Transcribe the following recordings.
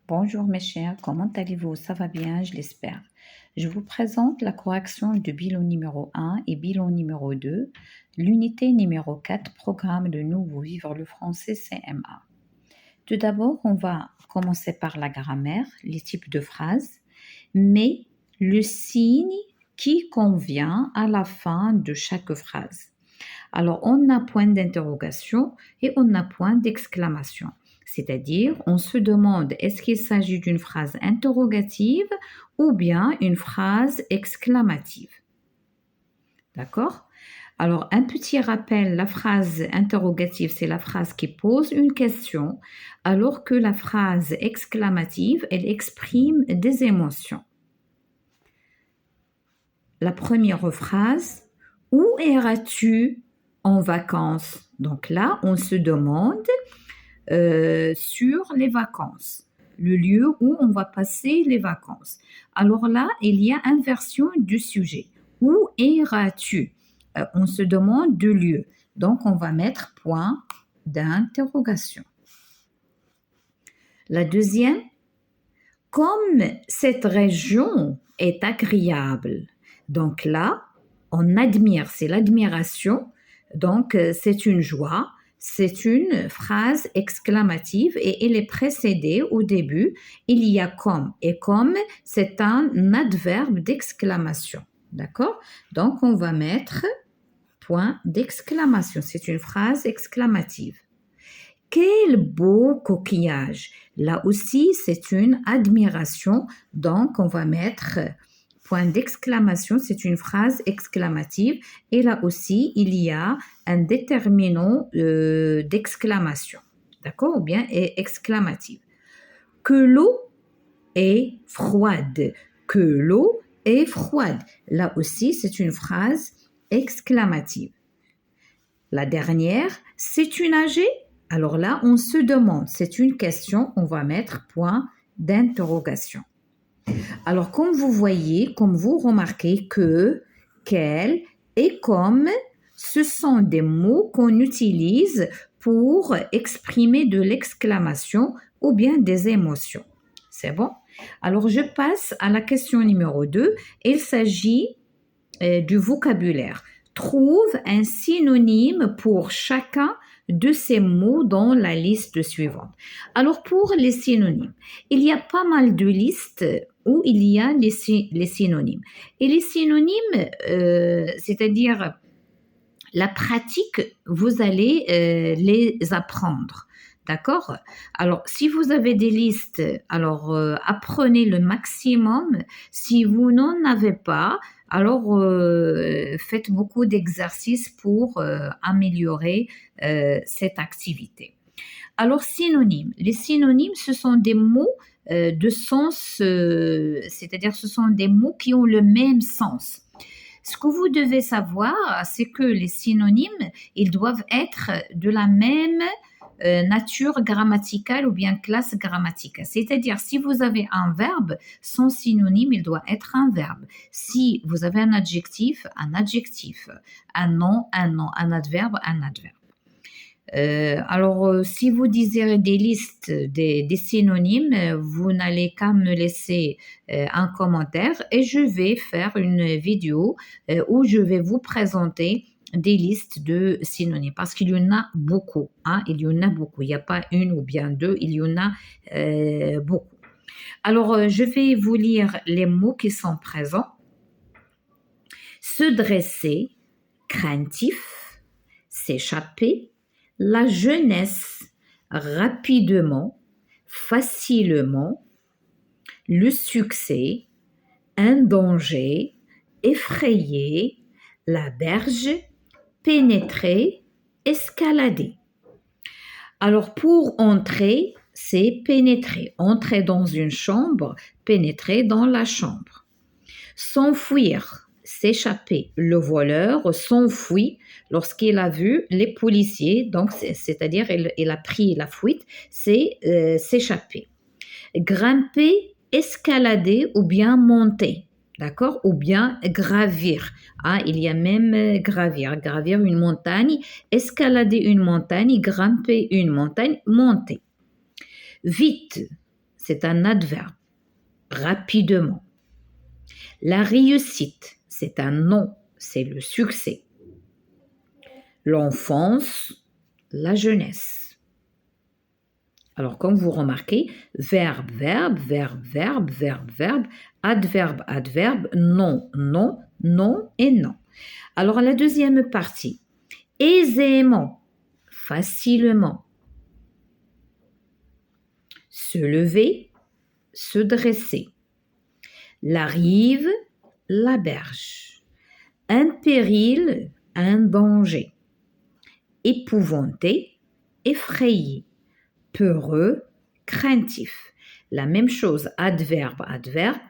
Bonjour mes chers, comment allez-vous? Ça va bien, je l'espère. Je vous présente la correction de bilan numéro 1 et bilan numéro 2, l'unité numéro 4, programme de Nouveau Vivre le français CM1. Tout d'abord, on va commencer par la grammaire, les types de phrases, mais le signe qui convient à la fin de chaque phrase. Alors, on a point d'interrogation et on a point d'exclamation. C'est-à-dire, on se demande est-ce qu'il s'agit d'une phrase interrogative ou bien une phrase exclamative. D'accord? Alors, un petit rappel, la phrase interrogative, c'est la phrase qui pose une question, alors que la phrase exclamative, elle exprime des émotions. La première phrase, où iras-tu en vacances? Donc là, on se demande sur les vacances, le lieu où on va passer les vacances. Alors là, il y a inversion du sujet. Où iras-tu? On se demande de lieu. Donc, on va mettre point d'interrogation. La deuxième, comme cette région est agréable. Donc là, on admire, c'est l'admiration. Donc, c'est une joie. C'est une phrase exclamative et elle est précédée au début. Il y a comme. Et comme, c'est un adverbe d'exclamation. D'accord? Donc, on va mettre point d'exclamation. C'est une phrase exclamative. Quel beau coquillage! Là aussi, c'est une admiration. Donc, on va mettre point d'exclamation. C'est une phrase exclamative. Et là aussi, il y a un déterminant d'exclamation. D'accord? Ou bien exclamative. Que l'eau est froide. Que l'eau est froide. Là aussi, c'est une phrase exclamative. La dernière, sais-tu nager? Alors là, on se demande, c'est une question, on va mettre point d'interrogation. Alors, comme vous voyez, comme vous remarquez que, quel et comme, ce sont des mots qu'on utilise pour exprimer de l'exclamation ou bien des émotions. C'est bon? Alors, je passe à la question numéro 2. Il s'agit du vocabulaire. Trouve un synonyme pour chacun de ces mots dans la liste suivante. Alors, pour les synonymes, il y a pas mal de listes où il y a les synonymes. Et les synonymes, c'est-à-dire la pratique, vous allez les apprendre. D'accord? Alors, si vous avez des listes, alors apprenez le maximum. Si vous n'en avez pas, alors faites beaucoup d'exercices pour améliorer cette activité. Alors, synonymes. Les synonymes, ce sont des mots de sens, c'est-à-dire ce sont des mots qui ont le même sens. Ce que vous devez savoir, c'est que les synonymes, ils doivent être de la même nature grammaticale ou bien classe grammaticale. C'est-à-dire, si vous avez un verbe, son synonyme, il doit être un verbe. Si vous avez un adjectif, un adjectif. Un nom, un adverbe, un adverbe. Alors, si vous désirez des listes des synonymes, vous n'allez qu'à me laisser un commentaire et je vais faire une vidéo où je vais vous présenter des listes de synonymes parce qu'il y en a beaucoup. Hein, il y en a beaucoup. Il n'y a pas une ou bien deux, il y en a beaucoup. Alors, je vais vous lire les mots qui sont présents. Se dresser, craintif, s'échapper, la jeunesse, rapidement, facilement, le succès, un danger, effrayé, la berge, pénétrer, escalader. Alors pour entrer, c'est pénétrer. Entrer dans une chambre, pénétrer dans la chambre. S'enfuir, s'échapper. Le voleur s'enfuit lorsqu'il a vu les policiers, donc c'est-à-dire il a pris la fuite, c'est s'échapper. Grimper, escalader ou bien monter, d'accord? Ou bien gravir. Ah, il y a même gravir une montagne, escalader une montagne, grimper une montagne, monter. Vite, c'est un adverbe. Rapidement. La réussite, c'est un nom, c'est le succès. L'enfance, la jeunesse. Alors, comme vous remarquez, verbe, verbe, verbe, verbe, verbe, verbe, adverbe, adverbe, non, non, non et non. Alors, la deuxième partie, aisément, facilement. Se lever, se dresser. La rive, la berge. Un péril, un danger. Épouvanté, effrayé. Peureux, craintif. La même chose, adverbe, adverbe,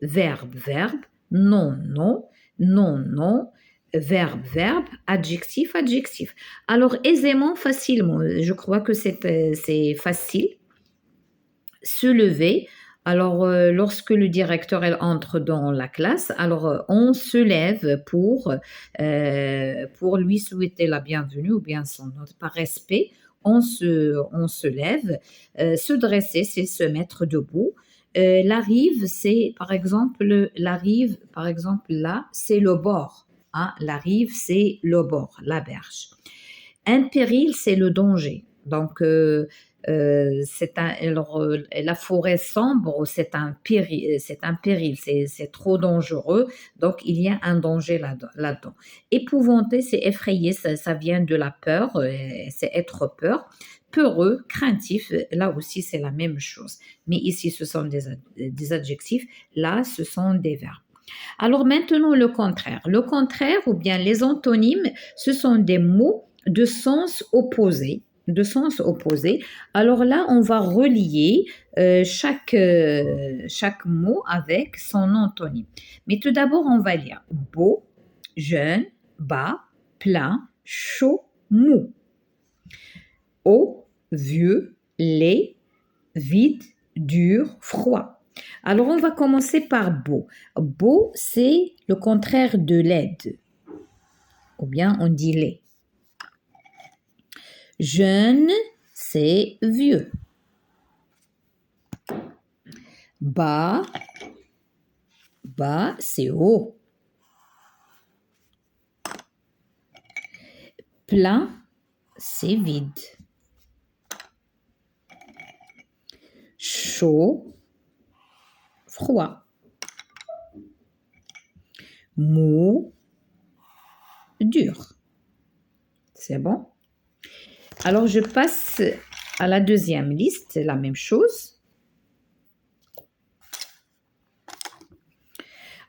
verbe, verbe, non, non, non, non, verbe, verbe, adjectif, adjectif. Alors, aisément, facilement, je crois que c'est facile. Se lever. Alors, lorsque le directeur elle entre dans la classe, alors on se lève pour lui souhaiter la bienvenue ou bien son nom. Par respect, on se lève. Se dresser, c'est se mettre debout. La rive, c'est par exemple, là, c'est le bord. Hein. La rive, c'est le bord, la berge. Un péril, c'est le danger. Donc, la forêt sombre, c'est un péril, c'est trop dangereux, donc il y a un danger là-dedans. Épouvanté, c'est effrayé, ça vient de la peur, c'est être peur. Peureux, craintif, là aussi c'est la même chose. Mais ici, ce sont des adjectifs, là, ce sont des verbes. Alors maintenant, le contraire. Le contraire ou bien les antonymes, ce sont des mots de sens opposé. Alors là, on va relier chaque mot avec son antonyme. Mais tout d'abord, on va lire beau, jeune, bas, plein, chaud, mou. Haut, vieux, laid, vide, dur, froid. Alors, on va commencer par beau. Beau, c'est le contraire de laide. Ou bien on dit laid. Jeune, c'est vieux. Bas, c'est haut. Plein, c'est vide. Chaud, froid. Mou, dur. C'est bon? Alors, je passe à la deuxième liste, c'est la même chose.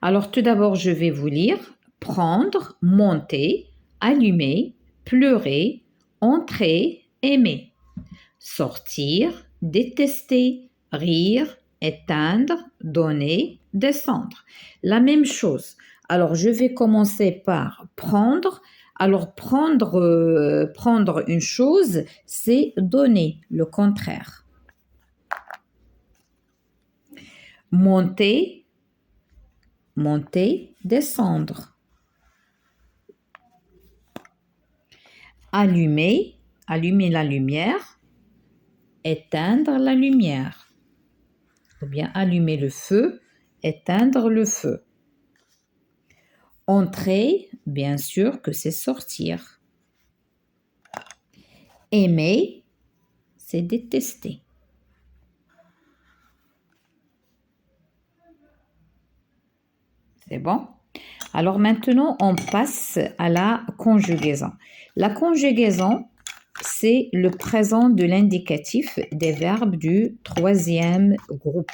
Alors, tout d'abord, je vais vous lire prendre, monter, allumer, pleurer, entrer, aimer, sortir, détester, rire, éteindre, donner, descendre. La même chose. Alors, je vais commencer par prendre. Alors, prendre une chose, c'est donner, le contraire. Monter, descendre. Allumer la lumière. Éteindre la lumière. Ou bien allumer le feu, éteindre le feu. Entrer, bien sûr que c'est sortir. Aimer, c'est détester. C'est bon? Alors maintenant, on passe à la conjugaison. La conjugaison, c'est le présent de l'indicatif des verbes du troisième groupe.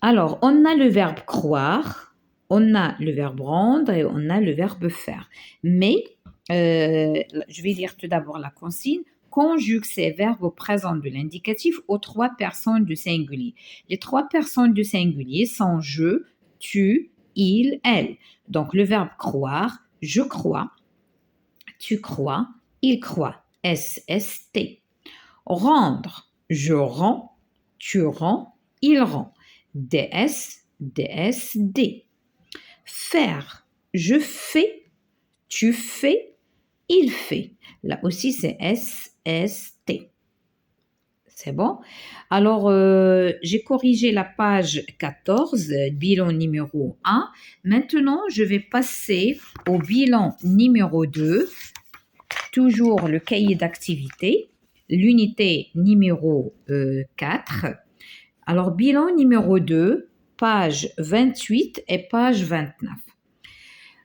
Alors, on a le verbe croire, on a le verbe rendre et on a le verbe faire. Mais, je vais lire tout d'abord la consigne. Conjugue ces verbes au présent de l'indicatif aux trois personnes du singulier. Les trois personnes du singulier sont je, tu, il, elle. Donc, le verbe croire, je crois, tu crois, il croit. S-S-T. Rendre, je rends, tu rends, il rend. DS, D. Faire, je fais, tu fais, il fait. Là aussi, c'est S-S-T. C'est bon? Alors, j'ai corrigé la page 14, bilan numéro 1. Maintenant, je vais passer au bilan numéro 2, toujours le cahier d'activité, l'unité numéro 4. Alors, bilan numéro 2, page 28 et page 29.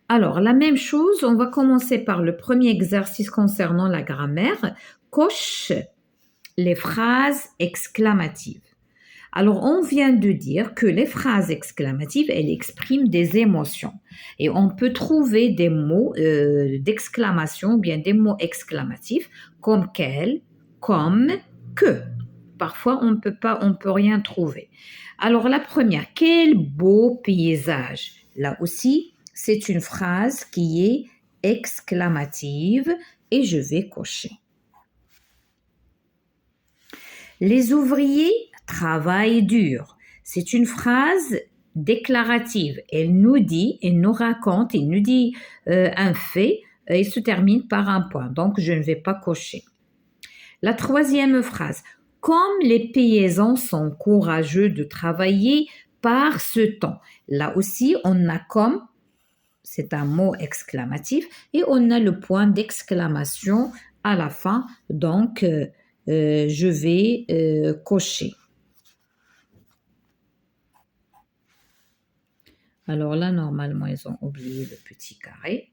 Alors, la même chose, on va commencer par le premier exercice concernant la grammaire. Coche les phrases exclamatives. Alors, on vient de dire que les phrases exclamatives, elles expriment des émotions. Et on peut trouver des mots d'exclamation, ou bien des mots exclamatifs, comme quel, comme, que. Parfois, on peut rien trouver. Alors, la première, quel beau paysage. Là aussi, c'est une phrase qui est exclamative et je vais cocher. Les ouvriers travaillent dur. C'est une phrase déclarative. Elle nous dit, elle nous raconte, elle nous dit un fait et se termine par un point. Donc, je ne vais pas cocher. La troisième phrase. Comme les paysans sont courageux de travailler par ce temps. Là aussi, on a comme, c'est un mot exclamatif, et on a le point d'exclamation à la fin. Donc, je vais cocher. Alors là, normalement, ils ont oublié le petit carré.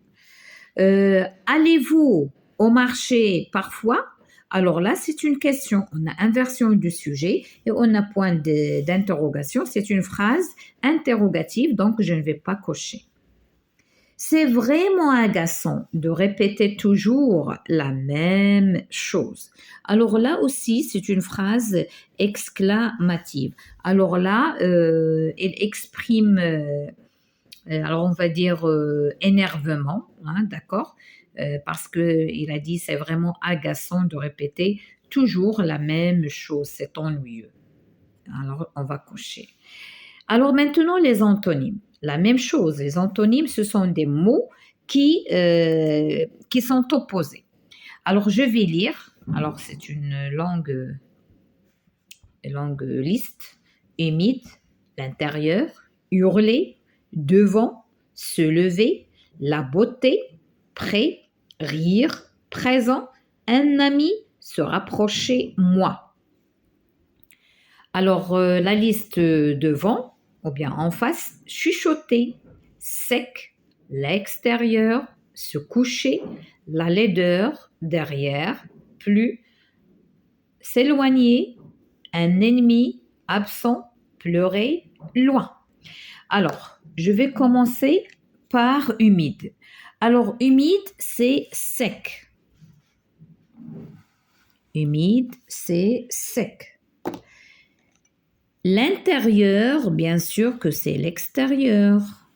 Allez-vous au marché parfois? Alors là, c'est une question. On a inversion du sujet et on a point d'interrogation. C'est une phrase interrogative, donc je ne vais pas cocher. C'est vraiment agaçant de répéter toujours la même chose. Alors là aussi, c'est une phrase exclamative. Alors là, elle exprime, alors on va dire énervement, hein, d'accord? Parce qu'il a dit c'est vraiment agaçant de répéter toujours la même chose, c'est ennuyeux. Alors on va cocher. Alors maintenant les antonymes. La même chose, les antonymes, ce sont des mots qui sont opposés. Alors je vais lire, alors c'est une longue liste. Humide, l'intérieur, hurler, devant, se lever, la beauté, près, rire, présent, un ami, se rapprocher, moi. Alors la liste devant, ou bien en face, chuchoter, sec, l'extérieur, se coucher, la laideur, derrière, plus, s'éloigner, un ennemi, absent, pleurer, loin. Alors, je vais commencer par humide. Alors, humide, c'est sec. Humide, c'est sec. L'intérieur, bien sûr que c'est l'extérieur.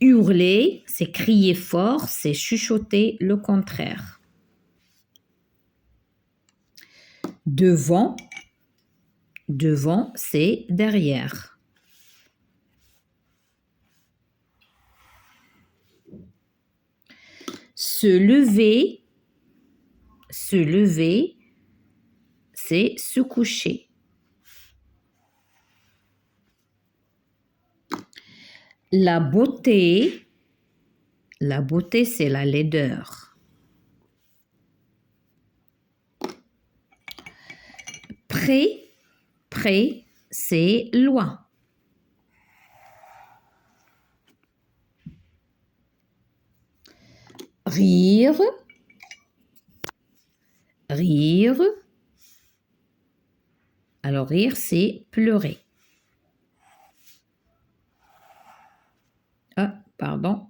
Hurler, c'est crier fort, c'est chuchoter le contraire. Devant, c'est derrière. Se lever, c'est se coucher. La beauté, c'est la laideur. Près, c'est loin. Rire, alors rire, c'est pleurer. Ah, pardon,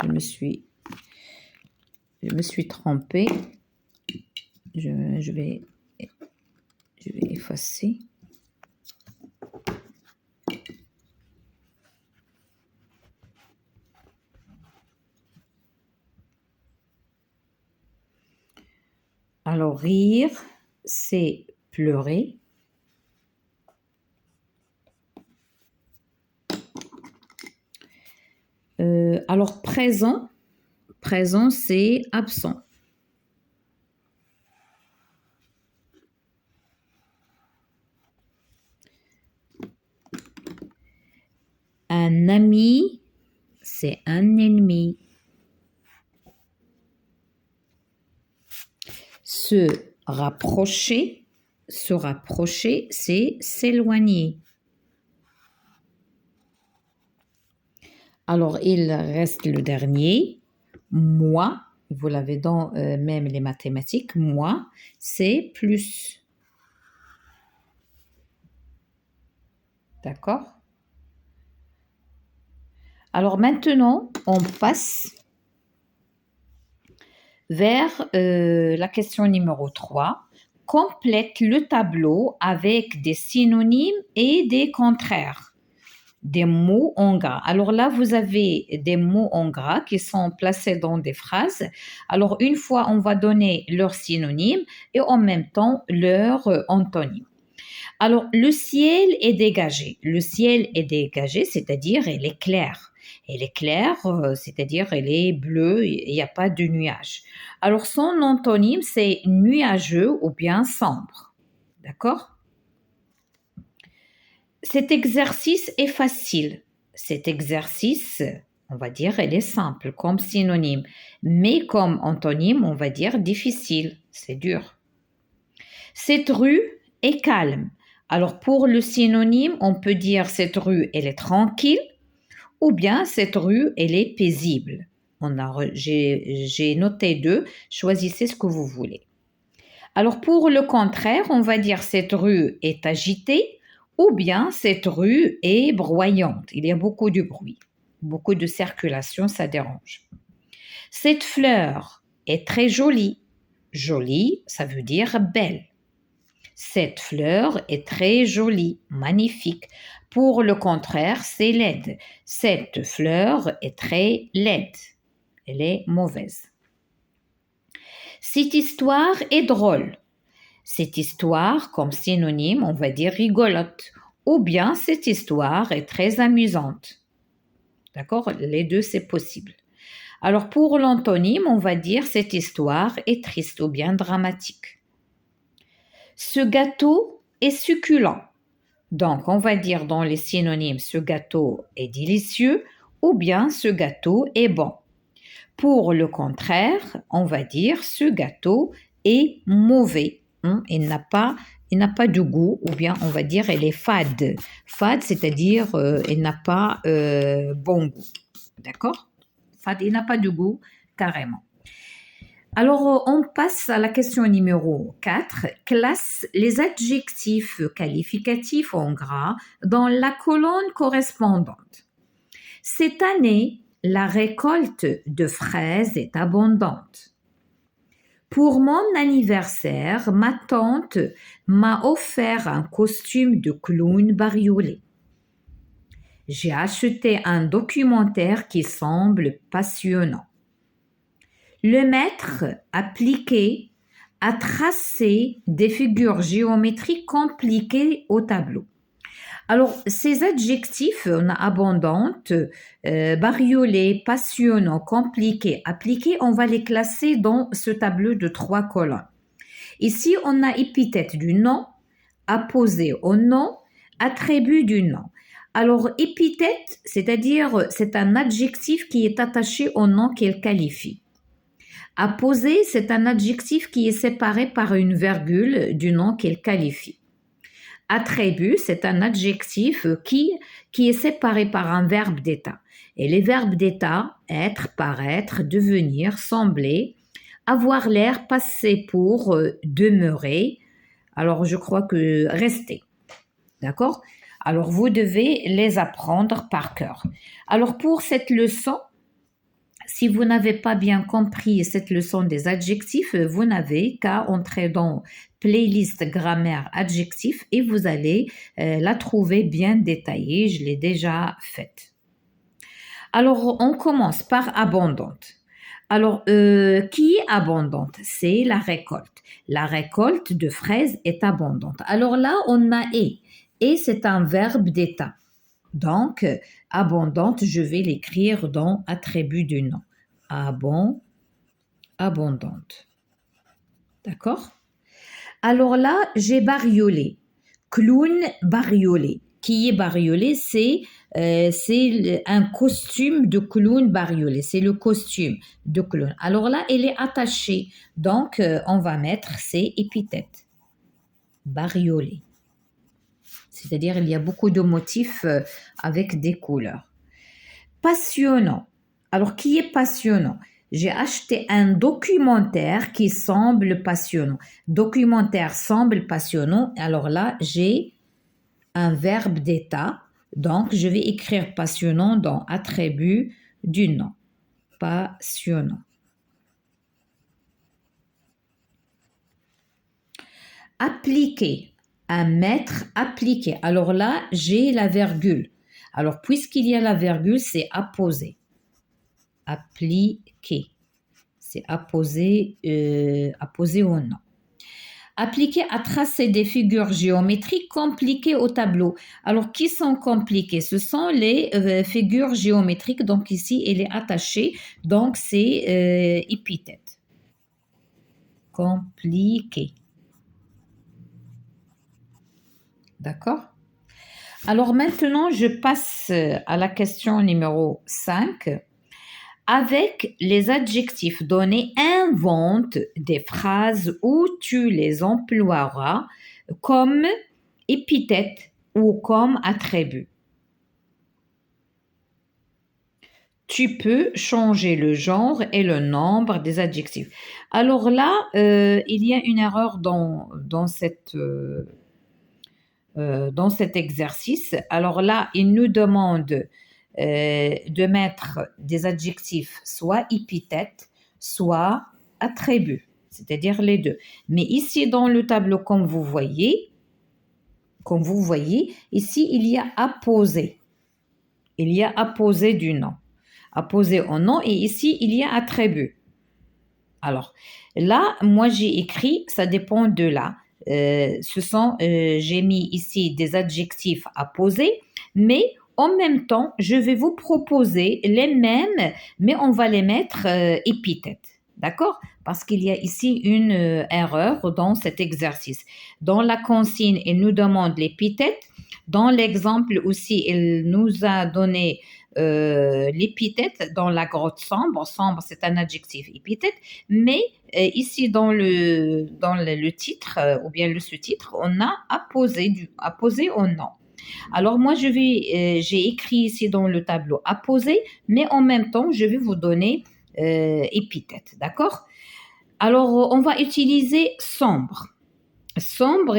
je me suis trompée. Je vais effacer. Alors, rire, c'est pleurer. Alors, présent, Présent, c'est absent. Un ami, c'est un ennemi. Se rapprocher, c'est s'éloigner. Alors, il reste le dernier. Moi, vous l'avez dans même les mathématiques, moi, c'est plus. D'accord? Alors maintenant, on passe vers la question numéro 3. Complète le tableau avec des synonymes et des contraires, des mots en gras. Alors là, vous avez des mots en gras qui sont placés dans des phrases. Alors une fois, on va donner leurs synonymes et en même temps leur antonyme. Alors, le ciel est dégagé. Le ciel est dégagé, c'est-à-dire il est clair. Elle est claire, c'est-à-dire elle est bleue, il n'y a pas de nuages. Alors, son antonyme, c'est nuageux ou bien sombre. D'accord? Cet exercice est facile. Cet exercice, on va dire, elle est simple comme synonyme. Mais comme antonyme, on va dire difficile. C'est dur. Cette rue est calme. Alors pour le synonyme, on peut dire cette rue, elle est tranquille ou bien cette rue, elle est paisible. J'ai noté deux, choisissez ce que vous voulez. Alors pour le contraire, on va dire cette rue est agitée ou bien cette rue est broyante. Il y a beaucoup de bruit, beaucoup de circulation, ça dérange. Cette fleur est très jolie. Jolie, ça veut dire belle. Cette fleur est très jolie, magnifique. Pour le contraire, c'est laide. Cette fleur est très laide. Elle est mauvaise. Cette histoire est drôle. Cette histoire, comme synonyme, on va dire rigolote. Ou bien cette histoire est très amusante. D'accord? Les deux, c'est possible. Alors pour l'antonyme, on va dire cette histoire est triste ou bien dramatique. Ce gâteau est succulent. Donc, on va dire dans les synonymes, ce gâteau est délicieux ou bien ce gâteau est bon. Pour le contraire, on va dire ce gâteau est mauvais. Il n'a pas de goût ou bien on va dire elle est fade. Fade, c'est-à-dire elle n'a pas bon goût. D'accord? Fade, il n'a pas de goût carrément. Alors, on passe à la question numéro 4. Classe les adjectifs qualificatifs en gras dans la colonne correspondante. Cette année, la récolte de fraises est abondante. Pour mon anniversaire, ma tante m'a offert un costume de clown bariolé. J'ai acheté un documentaire qui semble passionnant. Le maître appliqué a tracé des figures géométriques compliquées au tableau. Alors, ces adjectifs, on a abondante, bariolé, passionnant, compliqué, appliqué, on va les classer dans ce tableau de 3 colonnes. Ici, on a épithète du nom, apposé au nom, attribut du nom. Alors, épithète, c'est-à-dire c'est un adjectif qui est attaché au nom qu'il qualifie. Apposé, c'est un adjectif qui est séparé par une virgule du nom qu'il qualifie. Attribut, c'est un adjectif qui est séparé par un verbe d'état. Et les verbes d'état, être, paraître, devenir, sembler, avoir l'air, passer pour, demeurer. Alors, je crois que rester. D'accord? Alors, vous devez les apprendre par cœur. Alors, pour cette leçon, si vous n'avez pas bien compris cette leçon des adjectifs, vous n'avez qu'à entrer dans playlist grammaire adjectifs et vous allez la trouver bien détaillée. Je l'ai déjà faite. Alors, on commence par abondante. Alors, qui est abondante? C'est la récolte. La récolte de fraises est abondante. Alors là, on a et. Et c'est un verbe d'état. Donc, abondante, je vais l'écrire dans attribut du nom. abondante. D'accord? Alors là, j'ai bariolé. Clown bariolé. Qui est bariolé? C'est un costume de clown bariolé. C'est le costume de clown. Alors là, elle est attachée. Donc, on va mettre ces épithètes. Bariolé. C'est-à-dire, il y a beaucoup de motifs avec des couleurs. Passionnant. Alors, qui est passionnant? J'ai acheté un documentaire qui semble passionnant. Documentaire semble passionnant. Alors là, j'ai un verbe d'état. Donc, je vais écrire passionnant dans attribut du nom. Passionnant. Appliquer. Un maître appliqué. Alors là, j'ai la virgule. Alors, puisqu'il y a la virgule, c'est apposer. Appliquer. C'est apposer au nom. Appliquer à tracer des figures géométriques compliquées au tableau. Alors, qui sont compliquées? Ce sont les figures géométriques. Donc, ici, elle est attachée. Donc, c'est épithète. Compliqué. D'accord? Alors, maintenant, je passe à la question numéro 5. Avec les adjectifs donnés, invente des phrases où tu les emploieras comme épithète ou comme attribut. Tu peux changer le genre et le nombre des adjectifs. Alors là, il y a une erreur dans cet exercice. Alors là, il nous demande de mettre des adjectifs soit épithètes, soit attributs, c'est-à-dire les deux. Mais ici, dans le tableau, comme vous voyez, ici, il y a apposé. Il y a apposé du nom. Apposé au nom et ici, il y a attribut. Alors, là, moi, j'ai écrit, ça dépend de là. J'ai mis ici des adjectifs apposés, mais en même temps, je vais vous proposer les mêmes, mais on va les mettre épithètes. D'accord? Parce qu'il y a ici une erreur dans cet exercice. Dans la consigne, il nous demande l'épithète. Dans l'exemple aussi, il nous a donné l'épithète dans la grotte sombre. Sombre, c'est un adjectif épithète. Mais ici, dans le titre ou bien le sous-titre, on a apposé au nom. Alors moi, j'ai écrit ici dans le tableau apposé, mais en même temps, je vais vous donner épithète, d'accord? Alors, on va utiliser sombre. Sombre,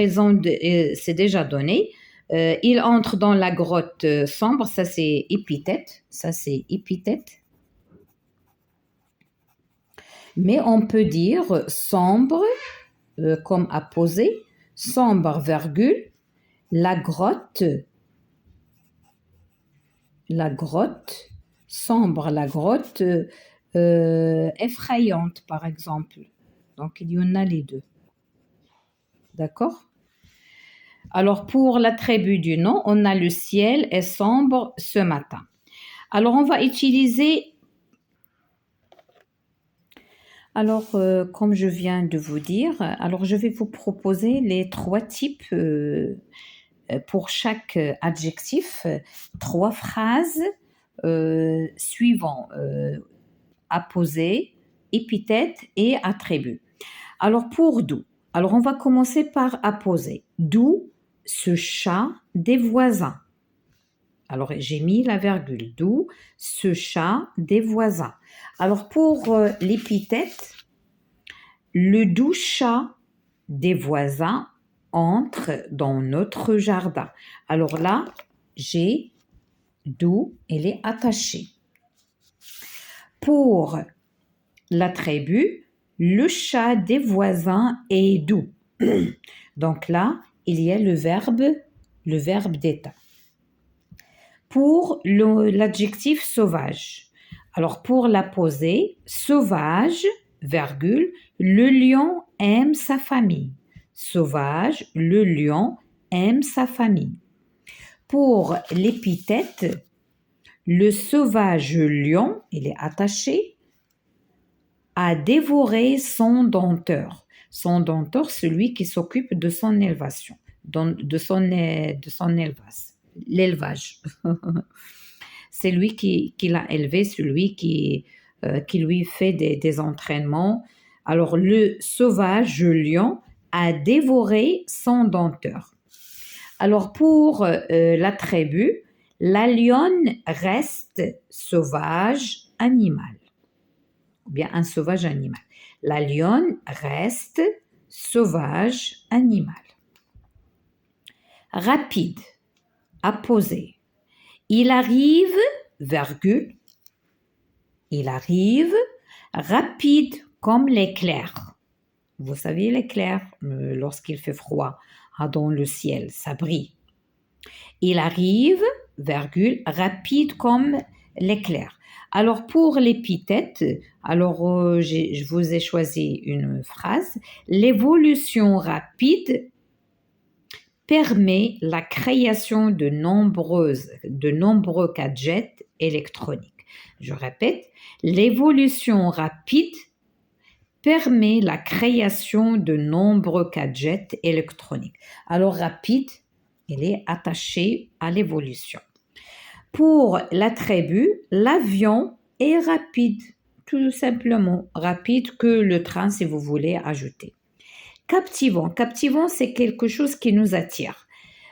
c'est déjà donné. Il entre dans la grotte sombre, ça c'est épithète. Mais on peut dire sombre comme apposé, sombre, virgule, la grotte, sombre, la grotte, effrayante, par exemple. Donc, il y en a les deux. D'accord? Alors, pour l'attribut du nom, on a le ciel est sombre ce matin. Alors, on va utiliser... Alors, comme je viens de vous dire, alors je vais vous proposer les 3 types pour chaque adjectif, 3 phrases suivant apposé, épithète et attribut. Alors pour d'où? Alors on va commencer par apposer. D'où ce chat des voisins? Alors j'ai mis la virgule. D'où ce chat des voisins? Alors pour l'épithète, le doux chat des voisins entre dans notre jardin. Alors là, j'ai d'où elle est attachée. Pour l'attribut, le chat des voisins est doux. Donc là, il y a le verbe d'état. Pour l'adjectif sauvage. Alors pour l'apposer, sauvage, virgule, le lion aime sa famille. Sauvage, le lion aime sa famille. Pour l'épithète, le sauvage lion, il est attaché. a dévoré son denteur. Son denteur, celui qui s'occupe de son élevation, de son l'élevage. C'est lui qui l'a élevé, celui qui lui fait des entraînements. Alors, le sauvage lion a dévoré son denteur. Alors, pour l'attribut, la lionne reste sauvage animal, ou bien un sauvage animal. La lionne reste sauvage animal. Rapide, apposé. Il arrive, virgule, il arrive rapide comme l'éclair. Vous savez l'éclair, lorsqu'il fait froid, dans le ciel, ça brille. Il arrive, virgule, rapide comme l'éclair. Alors pour l'épithète, je vous ai choisi une phrase. L'évolution rapide permet la création de nombreux gadgets électroniques. Je répète, l'évolution rapide permet la création de nombreux gadgets électroniques. Alors rapide, il est attaché à l'évolution. Pour l'attribut, l'avion est rapide, tout simplement rapide que le train si vous voulez ajouter. Captivant, c'est quelque chose qui nous attire.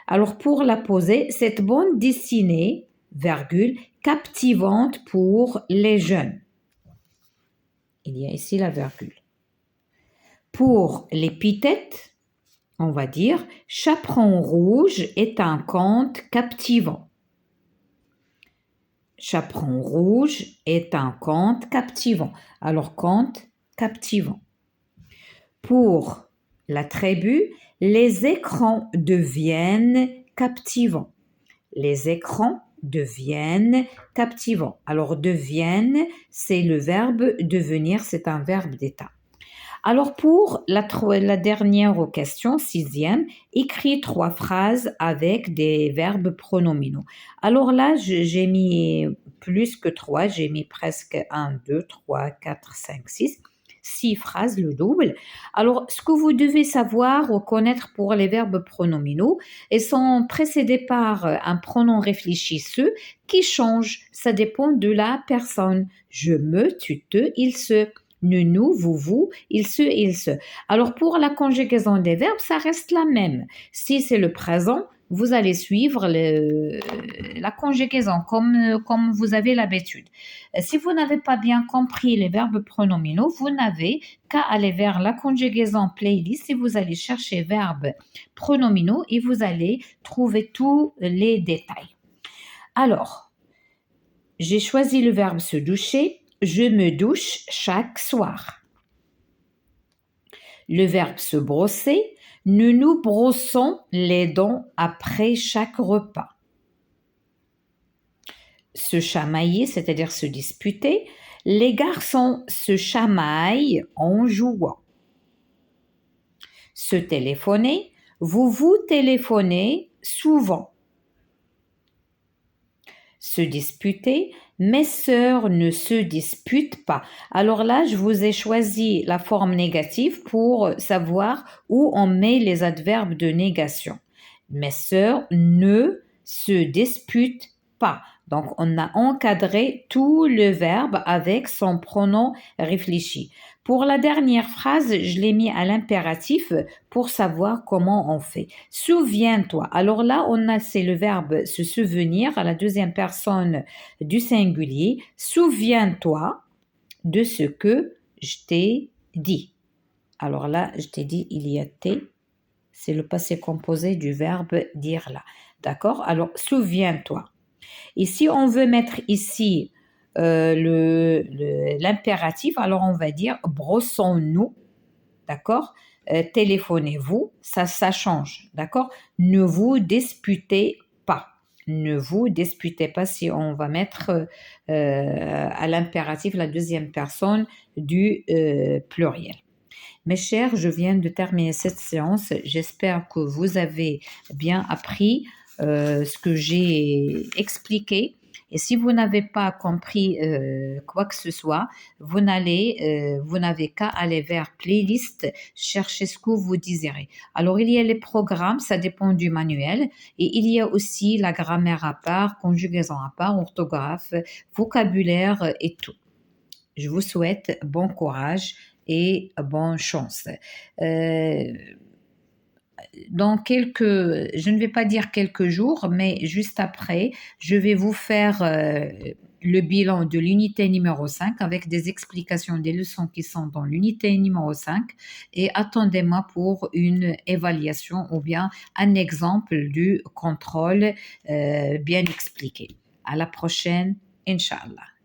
Alors pour la poser, cette bande dessinée, virgule, captivante pour les jeunes. Il y a ici la virgule. Pour l'épithète, on va dire, Chaperon rouge est un conte captivant. Chaperon rouge est un conte captivant. Alors, conte captivant. Pour l'attribut, les écrans deviennent captivants. Les écrans deviennent captivants. Alors, deviennent, c'est le verbe devenir, c'est un verbe d'état. Alors, pour la dernière question, 6e, écris 3 phrases avec des verbes pronominaux. Alors là, j'ai mis plus que 3, j'ai mis presque 1, 2, 3, 4, 5, 6 phrases, le double. Alors, ce que vous devez savoir ou connaître pour les verbes pronominaux, ils sont précédés par un pronom réfléchi, ce, qui change. Ça dépend de la personne. Je, me, tu, te, il, se. Nous, vous, il se. Alors, pour la conjugaison des verbes, ça reste la même. Si c'est le présent, vous allez suivre la conjugaison comme vous avez l'habitude. Si vous n'avez pas bien compris les verbes pronominaux, vous n'avez qu'à aller vers la conjugaison playlist et vous allez chercher verbes pronominaux et vous allez trouver tous les détails. Alors, j'ai choisi le verbe se doucher. Je me douche chaque soir. Le verbe se brosser. Nous nous brossons les dents après chaque repas. Se chamailler, c'est-à-dire se disputer. Les garçons se chamaillent en jouant. Se téléphoner. Vous vous téléphonez souvent. Se disputer. Mes sœurs ne se disputent pas. Alors là, je vous ai choisi la forme négative pour savoir où on met les adverbes de négation. Mes sœurs ne se disputent pas. Donc, on a encadré tout le verbe avec son pronom réfléchi. Pour la dernière phrase, je l'ai mis à l'impératif pour savoir comment on fait. Souviens-toi. Alors là, c'est le verbe se souvenir à la deuxième personne du singulier. Souviens-toi de ce que je t'ai dit. Alors là, je t'ai dit, il y a t'es. C'est le passé composé du verbe dire là. D'accord? Alors, souviens-toi. Et si on veut mettre ici l'impératif, alors on va dire brossons-nous, d'accord? Téléphonez-vous, ça change, d'accord? Ne vous disputez pas. Ne vous disputez pas si on va mettre à l'impératif la deuxième personne du pluriel. Mes chers, je viens de terminer cette séance. J'espère que vous avez bien appris ce que j'ai expliqué Et si vous n'avez pas compris quoi que ce soit, vous n'avez qu'à aller vers playlist, chercher ce que vous désirez. Alors, il y a les programmes, ça dépend du manuel, et il y a aussi la grammaire à part, conjugaison à part, orthographe, vocabulaire et tout. Je vous souhaite bon courage et bonne chance. Euh, je ne vais pas dire quelques jours, mais juste après, je vais vous faire le bilan de l'unité numéro 5 avec des explications des leçons qui sont dans l'unité numéro 5 et attendez-moi pour une évaluation ou bien un exemple du contrôle bien expliqué. À la prochaine, Inch'Allah.